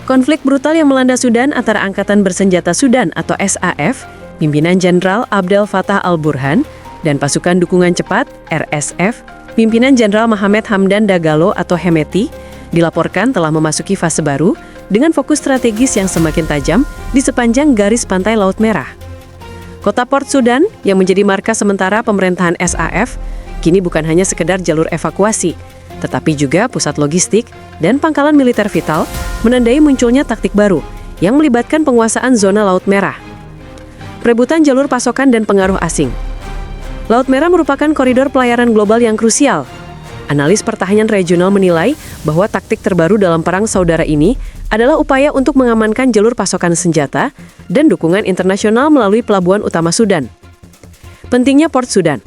Konflik brutal yang melanda Sudan antara Angkatan Bersenjata Sudan atau SAF, pimpinan Jenderal Abdel Fattah al-Burhan, dan pasukan dukungan cepat RSF, pimpinan Jenderal Mohamed Hamdan Dagalo atau Hemeti, dilaporkan telah memasuki fase baru dengan fokus strategis yang semakin tajam di sepanjang garis pantai Laut Merah. Kota Port Sudan yang menjadi markas sementara pemerintahan SAF, kini bukan hanya sekedar jalur evakuasi, tetapi juga pusat logistik dan pangkalan militer vital, menandai munculnya taktik baru yang melibatkan penguasaan zona Laut Merah. Perebutan jalur pasokan dan pengaruh asing. Laut Merah merupakan koridor pelayaran global yang krusial. Analis pertahanan regional menilai bahwa taktik terbaru dalam perang saudara ini adalah upaya untuk mengamankan jalur pasokan senjata dan dukungan internasional melalui pelabuhan utama Sudan. Pentingnya Port Sudan.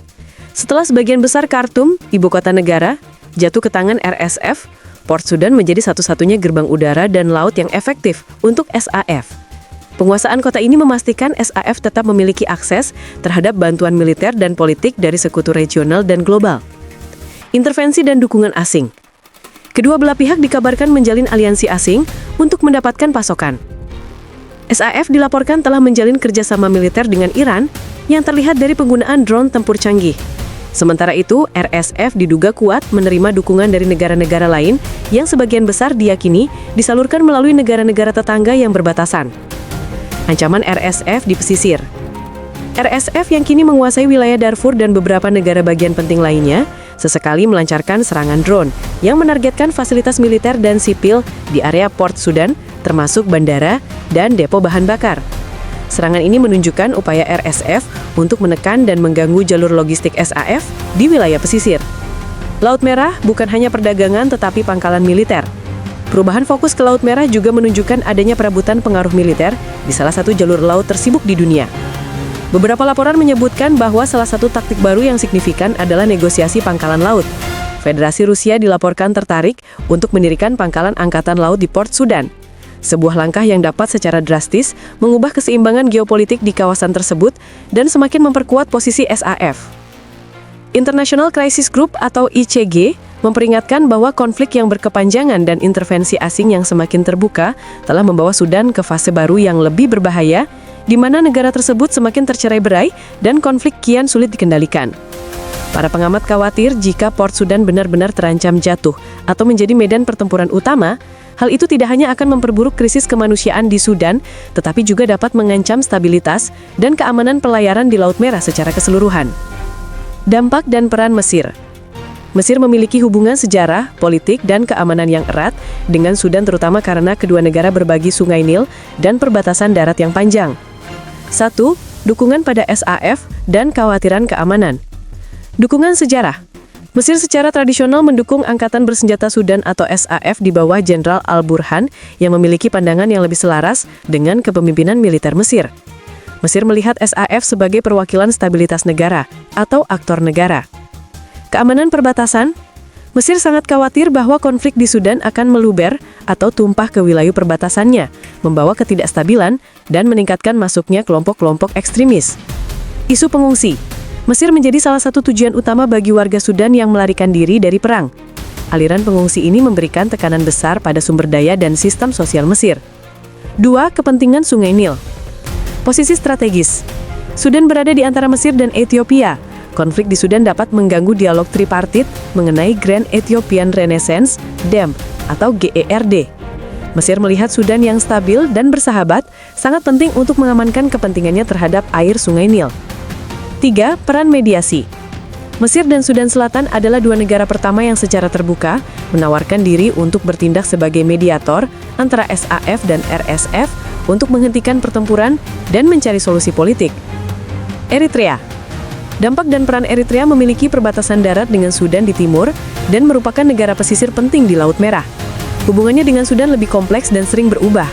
Setelah sebagian besar Khartoum, ibu kota negara, jatuh ke tangan RSF, Port Sudan menjadi satu-satunya gerbang udara dan laut yang efektif untuk SAF. Penguasaan kota ini memastikan SAF tetap memiliki akses terhadap bantuan militer dan politik dari sekutu regional dan global. Intervensi dan dukungan asing. Kedua belah pihak dikabarkan menjalin aliansi asing untuk mendapatkan pasokan. SAF dilaporkan telah menjalin kerjasama militer dengan Iran yang terlihat dari penggunaan drone tempur canggih. Sementara itu, RSF diduga kuat menerima dukungan dari negara-negara lain yang sebagian besar diyakini disalurkan melalui negara-negara tetangga yang berbatasan. Ancaman RSF di pesisir. RSF yang kini menguasai wilayah Darfur dan beberapa negara bagian penting lainnya, sesekali melancarkan serangan drone yang menargetkan fasilitas militer dan sipil di area Port Sudan, termasuk bandara dan depo bahan bakar. Serangan ini menunjukkan upaya RSF untuk menekan dan mengganggu jalur logistik SAF di wilayah pesisir. Laut Merah bukan hanya perdagangan tetapi pangkalan militer. Perubahan fokus ke Laut Merah juga menunjukkan adanya perebutan pengaruh militer di salah satu jalur laut tersibuk di dunia. Beberapa laporan menyebutkan bahwa salah satu taktik baru yang signifikan adalah negosiasi pangkalan laut. Federasi Rusia dilaporkan tertarik untuk mendirikan pangkalan angkatan laut di Port Sudan. Sebuah langkah yang dapat secara drastis mengubah keseimbangan geopolitik di kawasan tersebut dan semakin memperkuat posisi SAF. International Crisis Group atau ICG memperingatkan bahwa konflik yang berkepanjangan dan intervensi asing yang semakin terbuka telah membawa Sudan ke fase baru yang lebih berbahaya, di mana negara tersebut semakin tercerai-berai dan konflik kian sulit dikendalikan. Para pengamat khawatir jika Port Sudan benar-benar terancam jatuh atau menjadi medan pertempuran utama, hal itu tidak hanya akan memperburuk krisis kemanusiaan di Sudan, tetapi juga dapat mengancam stabilitas dan keamanan pelayaran di Laut Merah secara keseluruhan. Dampak dan peran Mesir. Mesir memiliki hubungan sejarah, politik, dan keamanan yang erat dengan Sudan terutama karena kedua negara berbagi Sungai Nil dan perbatasan darat yang panjang. 1. Dukungan pada SAF dan kekhawatiran keamanan. Dukungan sejarah. Mesir secara tradisional mendukung Angkatan Bersenjata Sudan atau SAF di bawah Jenderal al-Burhan yang memiliki pandangan yang lebih selaras dengan kepemimpinan militer Mesir. Mesir melihat SAF sebagai perwakilan stabilitas negara atau aktor negara. Keamanan perbatasan. Mesir sangat khawatir bahwa konflik di Sudan akan meluber atau tumpah ke wilayah perbatasannya, membawa ketidakstabilan dan meningkatkan masuknya kelompok-kelompok ekstremis. Isu pengungsi. Mesir menjadi salah satu tujuan utama bagi warga Sudan yang melarikan diri dari perang. Aliran pengungsi ini memberikan tekanan besar pada sumber daya dan sistem sosial Mesir. 2. Kepentingan Sungai Nil. Posisi strategis. Sudan berada di antara Mesir dan Ethiopia. Konflik di Sudan dapat mengganggu dialog tripartit mengenai Grand Ethiopian Renaissance Dam atau GERD. Mesir melihat Sudan yang stabil dan bersahabat sangat penting untuk mengamankan kepentingannya terhadap air Sungai Nil. 3. Peran mediasi. Mesir dan Sudan Selatan adalah dua negara pertama yang secara terbuka menawarkan diri untuk bertindak sebagai mediator antara SAF dan RSF untuk menghentikan pertempuran dan mencari solusi politik. Eritrea. Dampak dan peran Eritrea memiliki perbatasan darat dengan Sudan di timur dan merupakan negara pesisir penting di Laut Merah. Hubungannya dengan Sudan lebih kompleks dan sering berubah.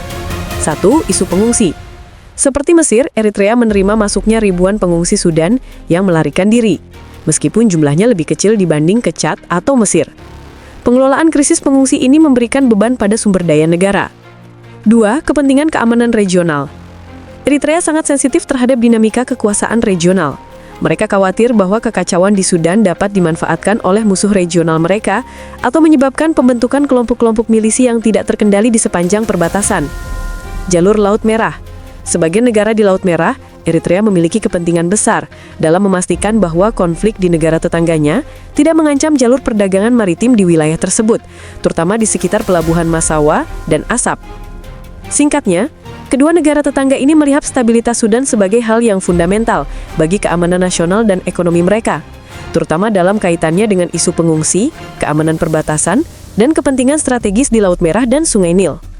1. Isu pengungsi. Seperti Mesir, Eritrea menerima masuknya ribuan pengungsi Sudan yang melarikan diri, meskipun jumlahnya lebih kecil dibanding ke Chad atau Mesir. Pengelolaan krisis pengungsi ini memberikan beban pada sumber daya negara. 2. Kepentingan keamanan regional. Eritrea sangat sensitif terhadap dinamika kekuasaan regional. Mereka khawatir bahwa kekacauan di Sudan dapat dimanfaatkan oleh musuh regional mereka atau menyebabkan pembentukan kelompok-kelompok milisi yang tidak terkendali di sepanjang perbatasan. Jalur Laut Merah. Sebagai negara di Laut Merah, Eritrea memiliki kepentingan besar dalam memastikan bahwa konflik di negara tetangganya tidak mengancam jalur perdagangan maritim di wilayah tersebut, terutama di sekitar pelabuhan Massawa dan Asab. Singkatnya, kedua negara tetangga ini melihat stabilitas Sudan sebagai hal yang fundamental bagi keamanan nasional dan ekonomi mereka, terutama dalam kaitannya dengan isu pengungsi, keamanan perbatasan, dan kepentingan strategis di Laut Merah dan Sungai Nil.